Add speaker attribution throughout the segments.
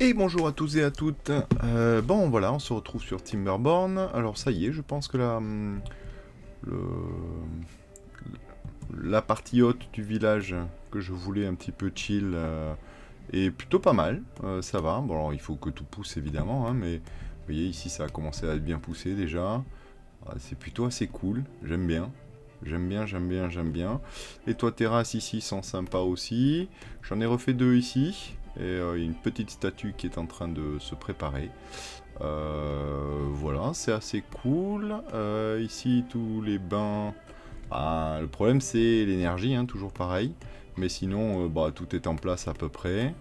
Speaker 1: Et bonjour à tous et à toutes. Bon voilà, on se retrouve sur Timberborn. Alors ça y est, je pense que le- la partie haute du village que je voulais un petit peu chill est plutôt pas mal. Ça va. Bon alors il faut que tout pousse évidemment, hein, mais vous voyez ici ça a commencé à être bien poussé déjà. C'est plutôt assez cool. J'aime bien. J'aime bien, j'aime bien, j'aime bien. Les toits terrasses ici sont sympas aussi. J'en ai refait deux ici. Et il y a une petite statue qui est en train de se préparer. Voilà, c'est assez cool. Ici, tous les bains. Ah, le problème, c'est l'énergie, hein, toujours pareil. Mais sinon, bah, tout est en place à peu près.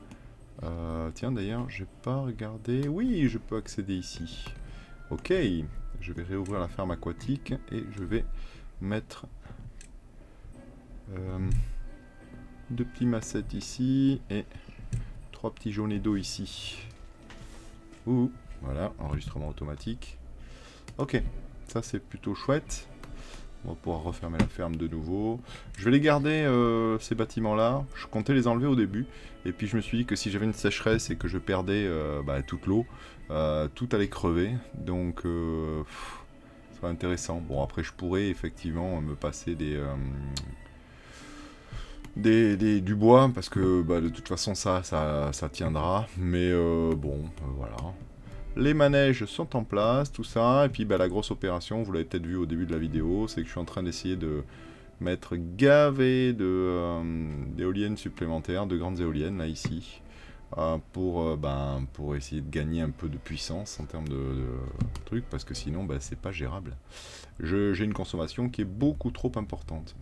Speaker 1: Tiens, d'ailleurs, j'ai pas regardé. Oui, je peux accéder ici. Ok, je vais réouvrir la ferme aquatique et je vais mettre euh, deux petits massettes ici et trois petits jaunets d'eau ici. Ouh, voilà, enregistrement automatique. Ok, ça c'est plutôt chouette. On va pouvoir refermer la ferme de nouveau. Je vais les garder, ces bâtiments-là. Je comptais les enlever au début. Et puis je me suis dit que si j'avais une sécheresse et que je perdais toute l'eau, tout allait crever. Donc, ça serait intéressant. Bon, après, je pourrais effectivement me passer du bois, parce que bah, de toute façon, ça tiendra. Mais bon, voilà. Les manèges sont en place, tout ça, et puis bah, la grosse opération, vous l'avez peut-être vu au début de la vidéo, c'est que je suis en train d'essayer de mettre gavé d'éoliennes supplémentaires, de grandes éoliennes, là, ici, pour essayer de gagner un peu de puissance en termes de trucs, parce que sinon, bah, c'est pas gérable. J'ai une consommation qui est beaucoup trop importante.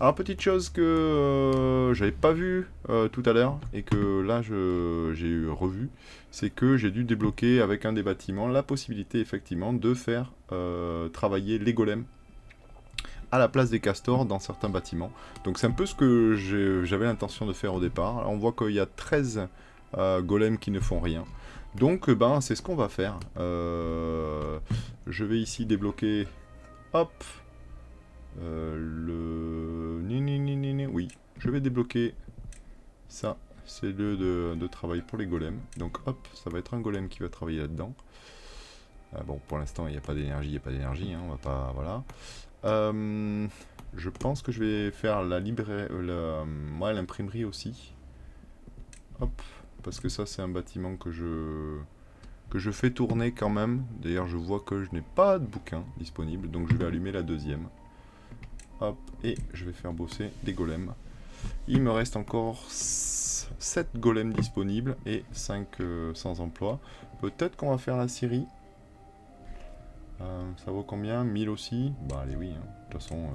Speaker 1: Alors, petite chose que j'avais pas vu tout à l'heure et que là j'ai revu, c'est que j'ai dû débloquer avec un des bâtiments la possibilité effectivement de faire travailler les golems à la place des castors dans certains bâtiments. Donc c'est un peu ce que j'avais l'intention de faire au départ. Alors, on voit qu'il y a 13 golems qui ne font rien. Donc ben c'est ce qu'on va faire. Je vais ici débloquer, hop, oui, je vais débloquer ça. C'est lieu de travail pour les golems. Donc hop, ça va être un golem qui va travailler là-dedans. Bon, pour l'instant, il n'y a pas d'énergie, il n'y a pas d'énergie, hein, on va pas... Voilà. Je pense que je vais faire l'imprimerie aussi. Hop, parce que ça, c'est un bâtiment que je fais tourner quand même. D'ailleurs, je vois que je n'ai pas de bouquin disponible, donc je vais allumer la deuxième. Hop, et je vais faire bosser des golems. Il me reste encore 7 golems disponibles et 5 sans emploi. Peut-être qu'on va faire la Syrie. Ça vaut combien? 1000 aussi? Bah allez oui, hein. De toute façon,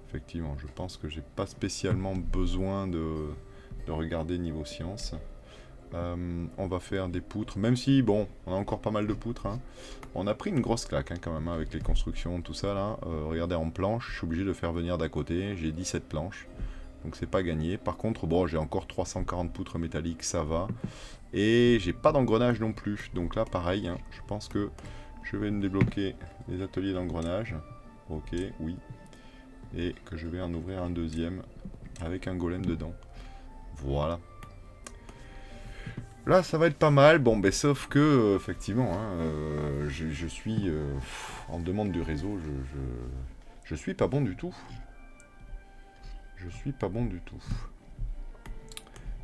Speaker 1: effectivement, je pense que j'ai pas spécialement besoin de regarder niveau science. On va faire des poutres, même si, bon, on a encore pas mal de poutres, hein. On a pris une grosse claque hein, quand même hein, avec les constructions, tout ça là. Regardez en planche, je suis obligé de faire venir d'à côté, j'ai 17 planches. Donc c'est pas gagné. Par contre, bon, j'ai encore 340 poutres métalliques, ça va. Et j'ai pas d'engrenage non plus. Donc là, pareil, hein, je pense que je vais me débloquer les ateliers d'engrenage. Ok, oui. Et que je vais en ouvrir un deuxième avec un golem dedans. Voilà. Là, ça va être pas mal. Bon, ben, sauf que, effectivement, hein, je suis en demande du réseau. Je suis pas bon du tout. Je suis pas bon du tout.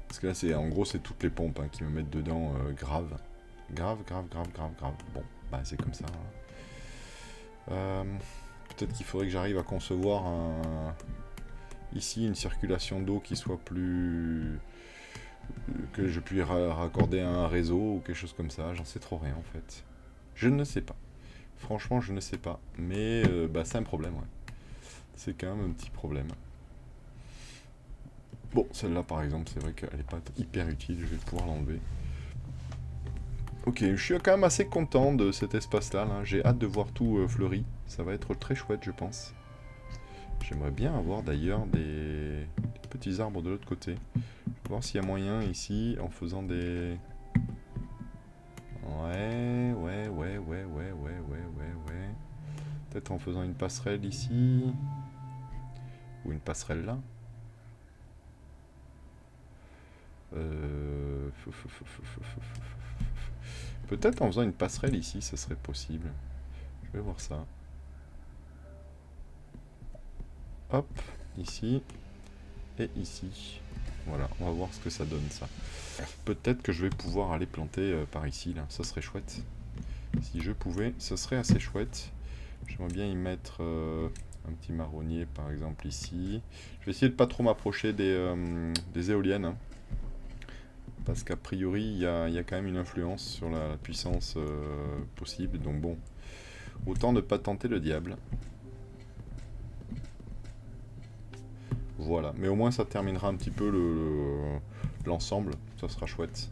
Speaker 1: Parce que là, en gros, c'est toutes les pompes hein, qui me mettent dedans grave. Grave, grave, grave, grave, grave. Bon, bah c'est comme ça. Peut-être qu'il faudrait que j'arrive à concevoir ici une circulation d'eau qui soit plus... que je puisse raccorder à un réseau ou quelque chose comme ça. J'en sais trop rien en fait. Je ne sais pas. Franchement, je ne sais pas. Mais bah, c'est un problème, ouais. C'est quand même un petit problème. Bon, celle-là par exemple, c'est vrai qu'elle n'est pas hyper utile. Je vais pouvoir l'enlever. Ok, je suis quand même assez content de cet espace-là. Là. J'ai hâte de voir tout fleuri. Ça va être très chouette, je pense. J'aimerais bien avoir d'ailleurs des petits arbres de l'autre côté. Je vais voir s'il y a moyen ici, en faisant des... Ouais. Peut-être en faisant une passerelle ici. Ou une passerelle là. Peut-être en faisant une passerelle ici, ça serait possible. Je vais voir ça. Hop, ici. Et ici. Voilà, on va voir ce que ça donne, ça. Peut-être que je vais pouvoir aller planter par ici, là. Ça serait chouette. Si je pouvais, ce serait assez chouette. J'aimerais bien y mettre un petit marronnier, par exemple, ici. Je vais essayer de pas trop m'approcher des éoliennes. Hein, parce qu'a priori, il y a quand même une influence sur la puissance possible. Donc bon, autant ne pas tenter le diable. Voilà, mais au moins ça terminera un petit peu l'ensemble. Ça sera chouette.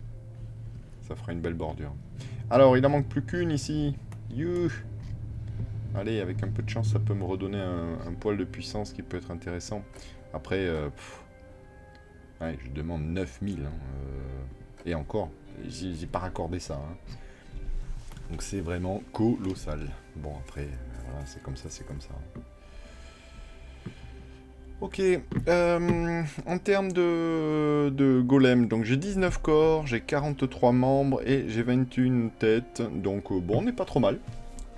Speaker 1: Ça fera une belle bordure. Alors, il en manque plus qu'une ici. Youh. Allez, avec un peu de chance, ça peut me redonner un poil de puissance qui peut être intéressant. Après, ouais, je demande 9000. Hein, et encore, j'ai pas raccordé ça. Hein. Donc c'est vraiment colossal. Bon, après, voilà, c'est comme ça, c'est comme ça. Ok, en termes de golem, donc j'ai 19 corps, j'ai 43 membres et j'ai 21 têtes. Donc bon, on n'est pas trop mal.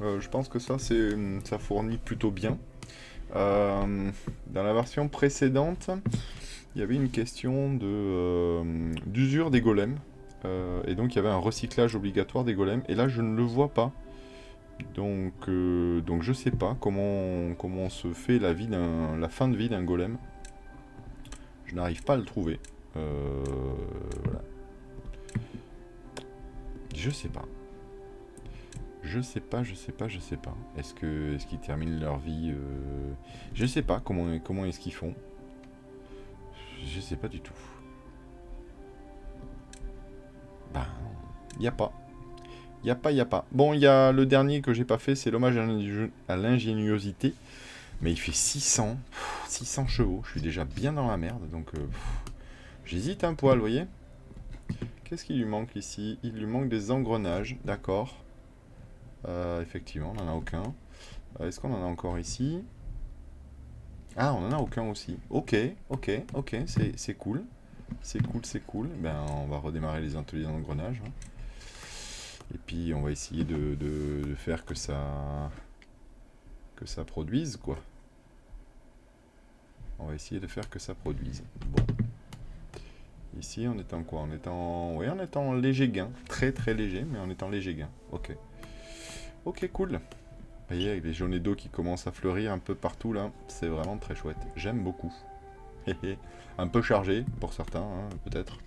Speaker 1: Je pense que ça fournit plutôt bien. Dans la version précédente, il y avait une question d'usure des golems. Et donc il y avait un recyclage obligatoire des golems. Et là je ne le vois pas. Donc je sais pas comment se fait la fin de vie d'un golem. Je n'arrive pas à le trouver. Voilà. Je sais pas. Je sais pas. Est-ce qu'ils terminent leur vie Je sais pas comment est-ce qu'ils font. Je sais pas du tout. Ben, y a pas. Y a pas. Bon, il y a le dernier que j'ai pas fait, c'est l'hommage à l'ingéniosité. Mais il fait 600 chevaux. Je suis déjà bien dans la merde, donc j'hésite un poil, vous voyez. Qu'est-ce qu'il lui manque ici? Il lui manque des engrenages, d'accord. Effectivement, on n'en a aucun. Est-ce qu'on en a encore ici? Ah, on en a aucun aussi. Ok, c'est cool. C'est cool. Ben, on va redémarrer les ateliers d'engrenage. Hein. Et puis, on va essayer de faire que ça produise, quoi. On va essayer de faire que ça produise. Bon. Ici, on est en quoi? On est en léger gain. Très très léger, mais on est en léger gain. Ok. Ok, cool. Vous voyez, avec les jaunets d'eau qui commencent à fleurir un peu partout, là. C'est vraiment très chouette. J'aime beaucoup. Un peu chargé, pour certains, hein, peut-être.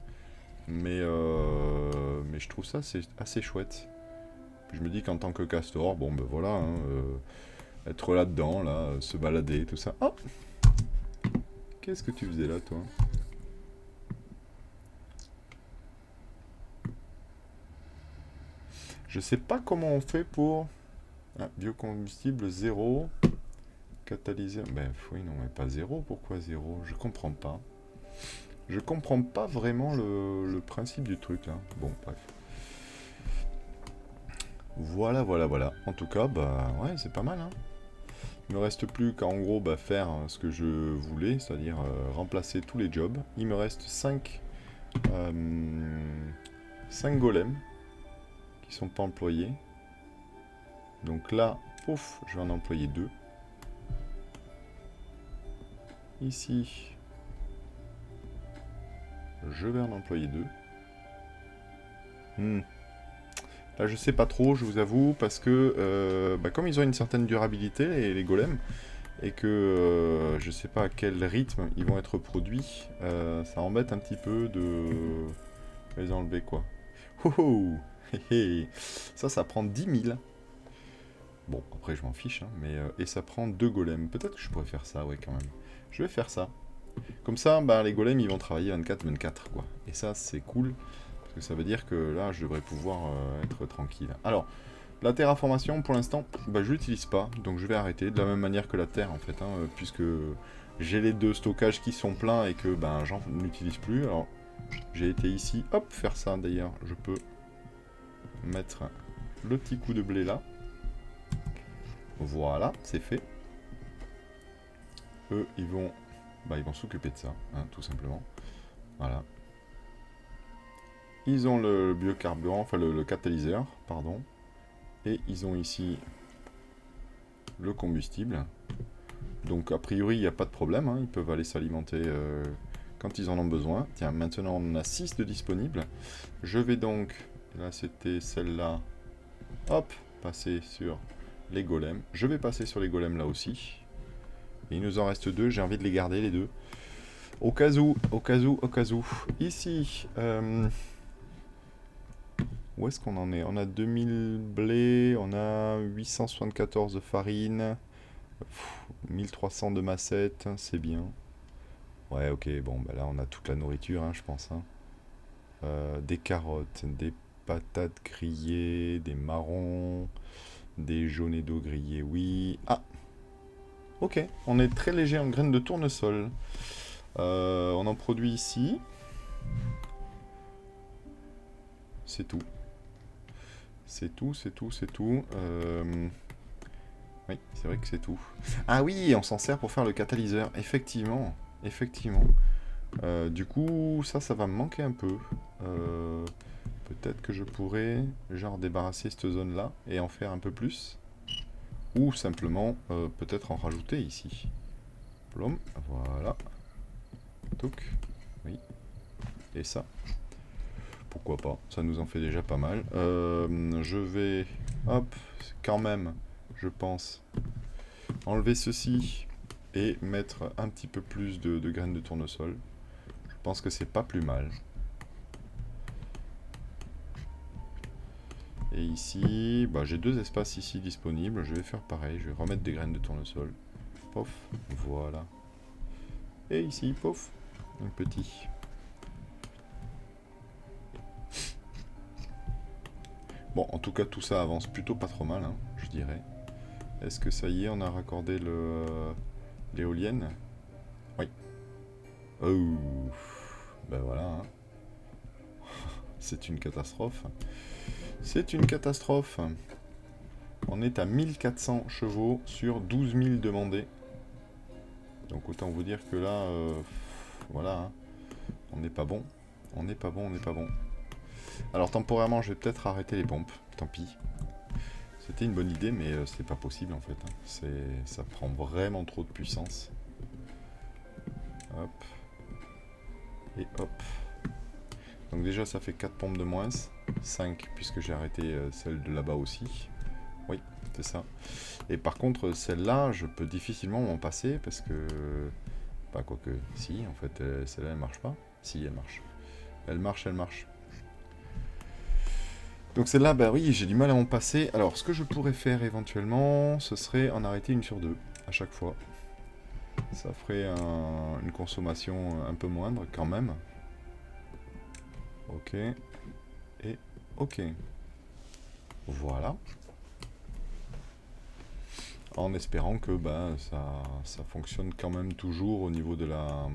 Speaker 1: Mais je trouve ça assez chouette. Puis je me dis qu'en tant que castor, bon, ben voilà, hein, être là-dedans, là, se balader, tout ça. Oh! Qu'est-ce que tu faisais là, toi? Je sais pas comment on fait pour... Ah, biocombustible 0. Catalyseur... Ben oui, non, mais pas 0. Pourquoi 0? Je comprends pas. Je comprends pas vraiment le principe du truc, là. Bon, bref. Voilà. En tout cas, bah ouais, c'est pas mal, hein. Il me reste plus qu'à, en gros, bah, faire ce que je voulais, c'est-à-dire remplacer tous les jobs. Il me reste 5 golems qui sont pas employés. Donc là, pouf, je vais en employer 2. Ici, je vais en employer 2. Là, je sais pas trop, je vous avoue, parce que comme ils ont une certaine durabilité, les golems, et que je sais pas à quel rythme ils vont être produits, ça embête un petit peu de les enlever, quoi. Oh oh. Ça prend 10 000. Bon, après, je m'en fiche, hein, mais... et ça prend 2 golems. Peut-être que je pourrais faire ça, ouais, quand même. Je vais faire ça. Comme ça, bah, les golems, ils vont travailler 24/24, quoi. Et ça, c'est cool. Parce que ça veut dire que là, je devrais pouvoir être tranquille. Alors, la terraformation, pour l'instant, bah, je l'utilise pas. Donc je vais arrêter. De la même manière que la terre, en fait. Hein, puisque j'ai les 2 stockages qui sont pleins et que ben, j'en utilise plus. Alors, j'ai été ici. Hop, faire ça, d'ailleurs. Je peux mettre le petit coup de blé là. Voilà, c'est fait. Eux, ils vont s'occuper de ça, hein, tout simplement. Voilà. Ils ont le biocarburant, enfin le catalyseur, pardon. Et ils ont ici le combustible. Donc a priori, il n'y a pas de problème, hein, ils peuvent aller s'alimenter quand ils en ont besoin. Tiens, maintenant on en a 6 de disponibles. Je vais donc, là c'était celle-là, hop, passer sur les golems. Je vais passer sur les golems là aussi. Et il nous en reste 2, j'ai envie de les garder les 2. Au cas où, au cas où, au cas où. Ici, où est-ce qu'on en est? On a 2000 blés, on a 874 de farine, 1300 de massette, c'est bien. Ouais, ok, bon, bah là on a toute la nourriture, hein, je pense. Hein. Des carottes, des patates grillées, des marrons, des jaunets d'eau grillés, oui. Ah, ok, on est très léger en graines de tournesol. On en produit ici. C'est tout. C'est tout, c'est tout, c'est tout. Oui, c'est vrai que c'est tout. Ah oui, on s'en sert pour faire le catalyseur. Effectivement, effectivement. Du coup, ça va me manquer un peu. Peut-être que je pourrais, genre, débarrasser cette zone-là et en faire un peu plus. Ou simplement, peut-être en rajouter ici. Plom, voilà. Toc, oui. Et ça. Pourquoi pas, ça nous en fait déjà pas mal. Je vais, hop, quand même, je pense, enlever ceci et mettre un petit peu plus de graines de tournesol. Je pense que c'est pas plus mal. Et ici, bah, j'ai 2 espaces ici disponibles. Je vais faire pareil, je vais remettre des graines de tournesol. Pof, voilà. Et ici, pof, un petit. Bon, en tout cas, tout ça avance plutôt pas trop mal, hein, je dirais. Est-ce que ça y est, on a raccordé l'éolienne? Oui. Oh, ben voilà. Hein. C'est une catastrophe. C'est une catastrophe. On est à 1400 chevaux sur 12 000 demandés. Donc autant vous dire que là, voilà, hein, on n'est pas bon. On n'est pas bon, on n'est pas bon. Alors temporairement, je vais peut-être arrêter les pompes. Tant pis. C'était une bonne idée, mais c'est pas possible en fait. Hein. Ça prend vraiment trop de puissance. Hop. Et hop. Donc déjà, ça fait 4 pompes de moins. 5, puisque j'ai arrêté celle de là-bas aussi. Oui, c'est ça. Et par contre, celle-là, je peux difficilement m'en passer, parce que... Bah, quoique, si, en fait, celle-là, elle marche pas. Si, elle marche. Elle marche, elle marche. Donc celle-là, bah oui, j'ai du mal à m'en passer. Alors, ce que je pourrais faire éventuellement, ce serait en arrêter une sur 2, à chaque fois. Ça ferait une consommation un peu moindre, quand même. Ok. Et ok. Voilà. En espérant que bah, ça fonctionne quand même toujours au niveau de la...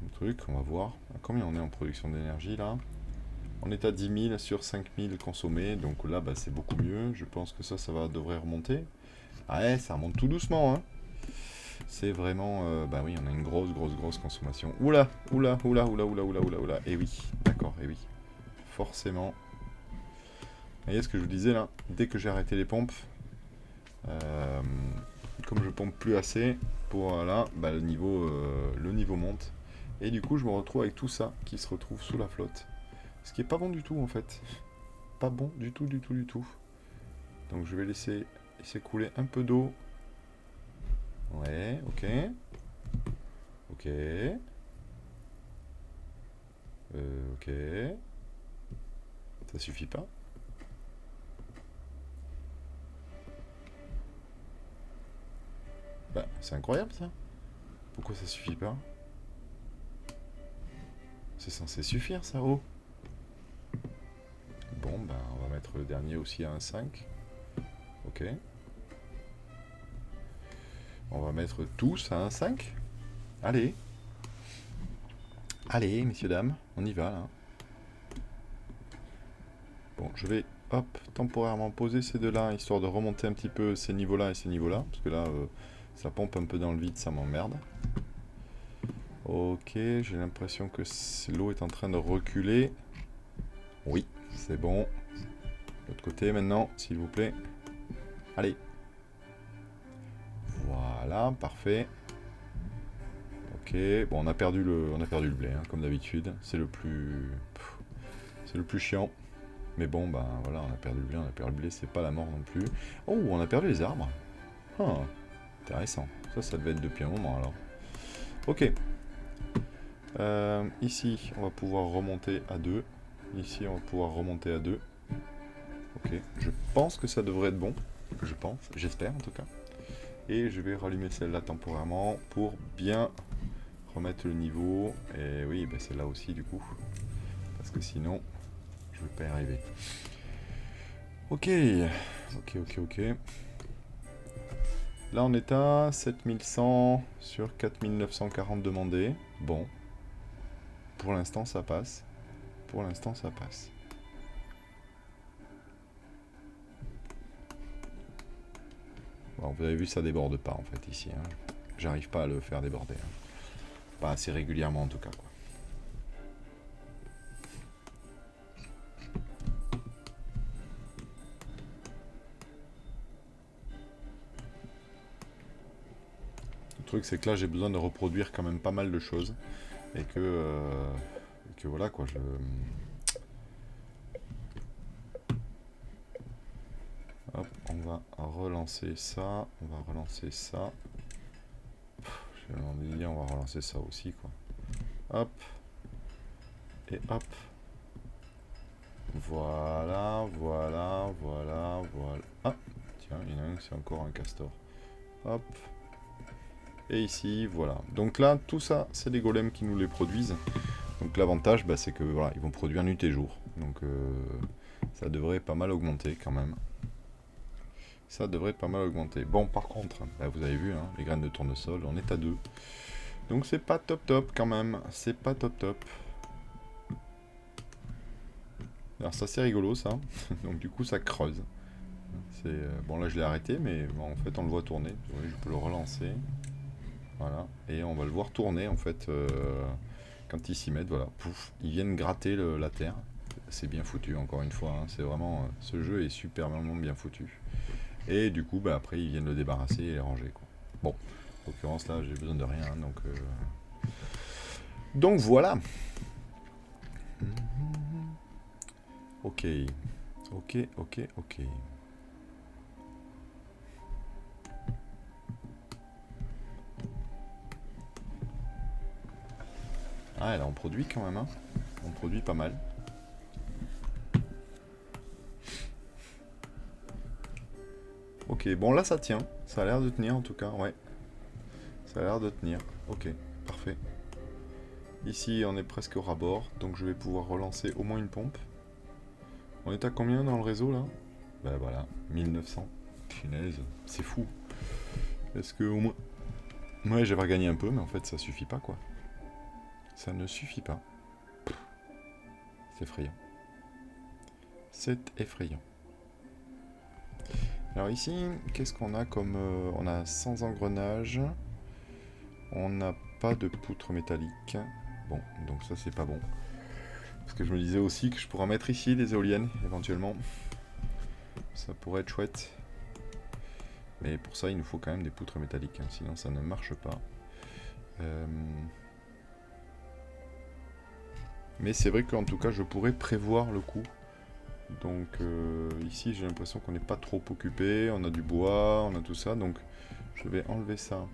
Speaker 1: le truc, on va voir. À combien on est en production d'énergie là? On est à 10 000 sur 5 000 consommés, donc là bah, c'est beaucoup mieux. Je pense que ça devrait remonter. Ah ouais, ça remonte tout doucement, hein. C'est vraiment... bah oui, on a une grosse consommation. Oula, oula, oula, oula, oula, oula, oula, oula. Et oui, d'accord, et oui. Forcément. Vous voyez ce que je vous disais là? Dès que j'ai arrêté les pompes, comme je pompe plus assez, pour là, bah, le niveau monte. Et du coup, je me retrouve avec tout ça qui se retrouve sous la flotte. Ce qui est pas bon du tout en fait. Pas bon du tout, du tout, du tout. Donc je vais laisser s'écouler un peu d'eau. Ouais, ok. Ok. Ok. Ça suffit pas. Bah, c'est incroyable ça. Pourquoi ça suffit pas? C'est censé suffire ça, oh. Bon, bah, on va mettre le dernier aussi à 1,5. Ok. On va mettre tous à 1,5. Allez. Allez, messieurs, dames, on y va là. Bon, je vais, hop, temporairement poser ces deux-là, histoire de remonter un petit peu ces niveaux-là et ces niveaux-là. Parce que là, ça pompe un peu dans le vide, ça m'emmerde. Ok, j'ai l'impression que l'eau est en train de reculer. Oui, c'est bon. L'autre côté maintenant, s'il vous plaît. Allez. Voilà, parfait. Ok, bon, on a perdu le blé, hein, comme d'habitude. C'est le plus chiant. Mais bon, bah voilà, on a perdu le blé, c'est pas la mort non plus. Oh, on a perdu les arbres. Ah, intéressant. Ça devait être depuis un moment alors. Ok. Ici, on va pouvoir remonter à 2. Ici, on va pouvoir remonter à 2. Ok, je pense que ça devrait être bon. Je pense, j'espère en tout cas. Et je vais rallumer celle-là temporairement pour bien remettre le niveau. Et oui, bah celle-là aussi du coup. Parce que sinon, je vais pas y arriver. Ok, ok. Là, on est à 7100 sur 4940 demandés. Bon. Pour l'instant, ça passe. Pour l'instant, ça passe. Bon, vous avez vu, ça déborde pas en fait ici. Hein. J'arrive pas à le faire déborder. Hein. Pas assez régulièrement en tout cas. Quoi. Le truc, c'est que là, j'ai besoin de reproduire quand même pas mal de choses. Et que voilà quoi, Hop, on va relancer ça. On va relancer ça. J'ai envie de dire, on va relancer ça aussi quoi. Hop. Et hop. Voilà. Ah, tiens, il y en a un, c'est encore un castor. Hop. Et ici, voilà. Donc là, tout ça, c'est des golems qui nous les produisent. Donc l'avantage, bah, c'est que voilà, ils vont produire nuit et jour. Donc ça devrait pas mal augmenter quand même. Ça devrait pas mal augmenter. Bon, par contre, bah, vous avez vu, hein, les graines de tournesol, on est à 2. Donc c'est pas top quand même. C'est pas top. Alors ça c'est rigolo ça. Donc du coup ça creuse. Bon là je l'ai arrêté mais bon, en fait on le voit tourner. Oui, je peux le relancer. Voilà. Et on va le voir tourner en fait quand ils s'y mettent. Voilà. Pouf. Ils viennent gratter la terre. C'est bien foutu encore une fois. Hein. C'est vraiment. Ce jeu est superbement bien foutu. Et du coup bah, après ils viennent le débarrasser et les ranger. Quoi. Bon. En l'occurrence là j'ai besoin de rien. Hein, donc voilà. Ok. Ah, là, on produit quand même, hein. On produit pas mal. Ok, bon là ça tient. Ça a l'air de tenir en tout cas, ouais. Ça a l'air de tenir. Ok, parfait. Ici, on est presque au ras-bord, donc je vais pouvoir relancer au moins une pompe. On est à combien dans le réseau là? Ben voilà, 1900. Punaise, c'est fou. Est-ce que au moins... Ouais, j'avais gagné un peu, mais en fait ça suffit pas quoi. Ça ne suffit pas. C'est effrayant. C'est effrayant. Alors ici, qu'est-ce qu'on a comme... on a 100 engrenages. On n'a pas de poutre métallique. Bon, donc ça c'est pas bon. Parce que je me disais aussi que je pourrais mettre ici des éoliennes, éventuellement. Ça pourrait être chouette. Mais pour ça, il nous faut quand même des poutres métalliques, hein, sinon ça ne marche pas. Mais c'est vrai qu'en tout cas, je pourrais prévoir le coup. Donc ici, j'ai l'impression qu'on n'est pas trop occupé. On a du bois, on a tout ça. Donc je vais enlever ça.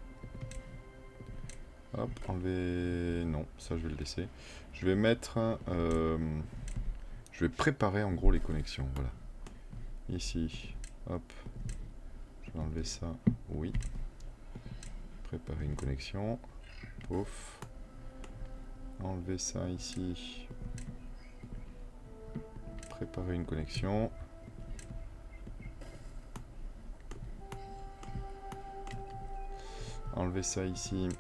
Speaker 1: Hop, enlever... Non, ça je vais le laisser. Je vais mettre... je vais préparer en gros les connexions, voilà. Ici, hop. Je vais enlever ça, oui. Préparer une connexion. Pouf. Enlever ça ici. Préparer une connexion. Enlever ça ici.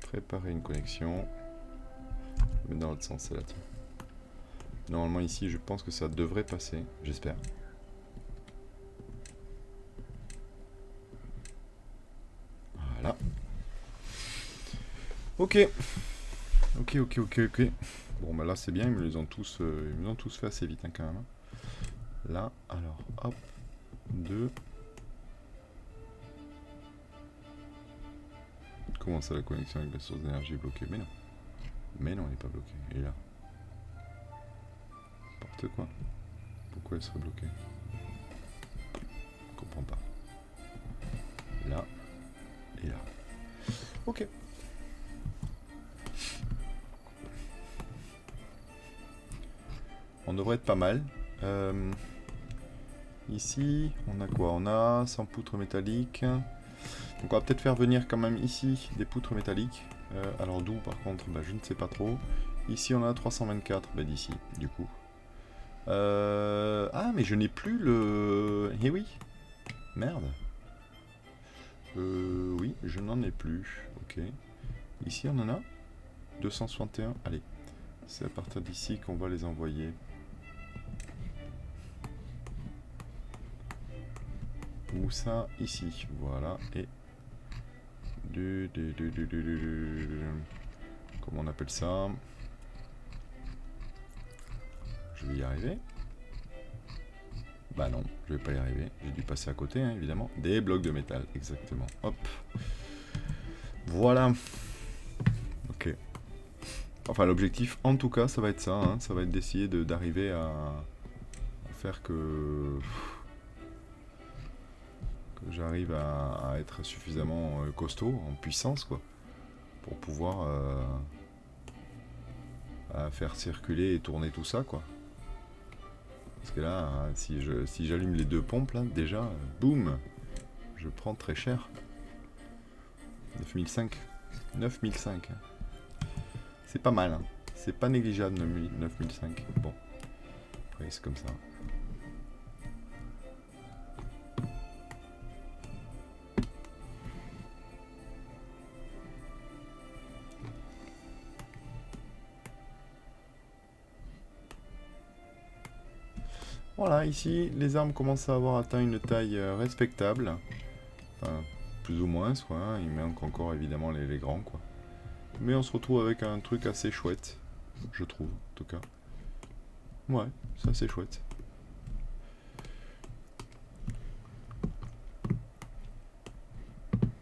Speaker 1: Préparer une connexion. Mais dans l'autre sens, c'est là. Normalement ici, je pense que ça devrait passer. J'espère. Ok. Ok. Bon, bah là, c'est bien, ils me les ont tous fait assez vite, hein, quand même. Là, alors, hop. 2. Comment ça, la connexion avec la source d'énergie est bloquée? Mais non. Mais non, elle n'est pas bloquée. Elle est là. N'importe quoi. Pourquoi elle serait bloquée? Je comprends pas. Là. Et là. Ok. On devrait être pas mal. Ici, on a quoi? On a 100 poutres métalliques. Donc on va peut-être faire venir quand même ici des poutres métalliques. Alors d'où par contre, bah, je ne sais pas trop. Ici on a 324, bah, d'ici du coup. Ah mais je n'ai plus le... Eh oui. Merde. Oui, je n'en ai plus. Ok. Ici on en a 261. Allez. C'est à partir d'ici qu'on va les envoyer. Où ça? Ici. Voilà. Et... Comment on appelle ça? Je vais y arriver. Bah non, je vais pas y arriver. J'ai dû passer à côté, hein, évidemment. Des blocs de métal, exactement. Hop. Voilà. Ok. Enfin, l'objectif, en tout cas, ça va être ça. Hein. Ça va être d'essayer d'arriver à faire que j'arrive à être suffisamment costaud, en puissance, quoi. Pour pouvoir faire circuler et tourner tout ça, quoi. Parce que là, si j'allume les deux pompes, là, déjà, boum, je prends très cher. 9005. 9005. C'est pas mal, hein. C'est pas négligeable, 9005. Bon. Après, c'est comme ça. Voilà, ici, les armes commencent à avoir atteint une taille respectable. Enfin, plus ou moins, soit. Hein. Il manque encore, évidemment, les grands, quoi. Mais on se retrouve avec un truc assez chouette. Je trouve, en tout cas. Ouais, c'est assez chouette.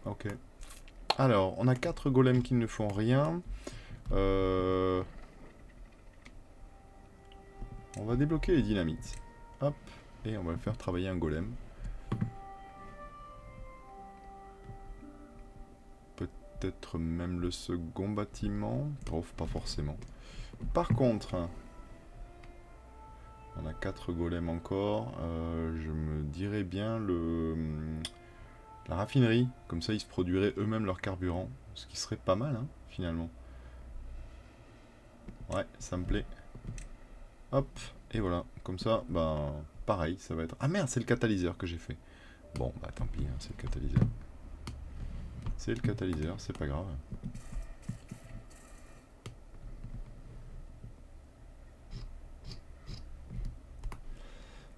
Speaker 1: Ok. Alors, on a 4 golems qui ne font rien. On va débloquer les dynamites. Hop. Et on va faire travailler un golem. Peut-être même le second bâtiment. Oh, pas forcément. Par contre, on a 4 golems encore. Je me dirais bien la raffinerie. Comme ça, ils se produiraient eux-mêmes leur carburant. Ce qui serait pas mal, hein, finalement. Ouais, ça me plaît. Hop, et voilà. Comme ça, bah, pareil, ça va être... Ah merde, c'est le catalyseur que j'ai fait. Bon, bah tant pis, hein, c'est le catalyseur. C'est le catalyseur, c'est pas grave.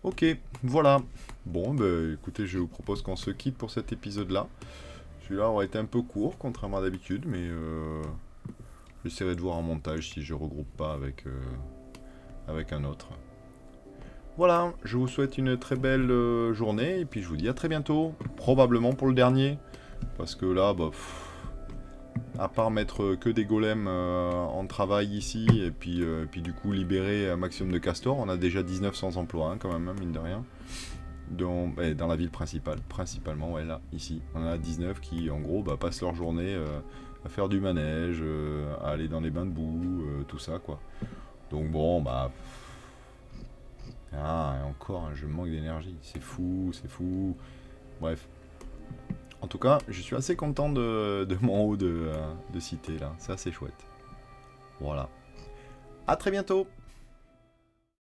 Speaker 1: Ok, voilà. Bon, bah écoutez, je vous propose qu'on se quitte pour cet épisode-là. Celui-là aurait été un peu court, contrairement à d'habitude, mais j'essaierai de voir en montage si je regroupe pas avec un autre. Voilà, je vous souhaite une très belle journée, et puis je vous dis à très bientôt, probablement pour le dernier, parce que là, bah, à part mettre que des golems en travail ici, et puis du coup libérer un maximum de castors, on a déjà 19 sans emploi, hein, quand même, hein, mine de rien. Dans la ville principale, principalement, ouais, là, ici. On en a 19 qui, en gros, bah, passent leur journée à faire du manège, à aller dans les bains de boue, tout ça, quoi. Donc bon, bah... Ah, et encore, hein, je manque d'énergie. C'est fou, c'est fou. Bref. En tout cas, je suis assez content de mon haut de cité, là. C'est assez chouette. Voilà. À très bientôt!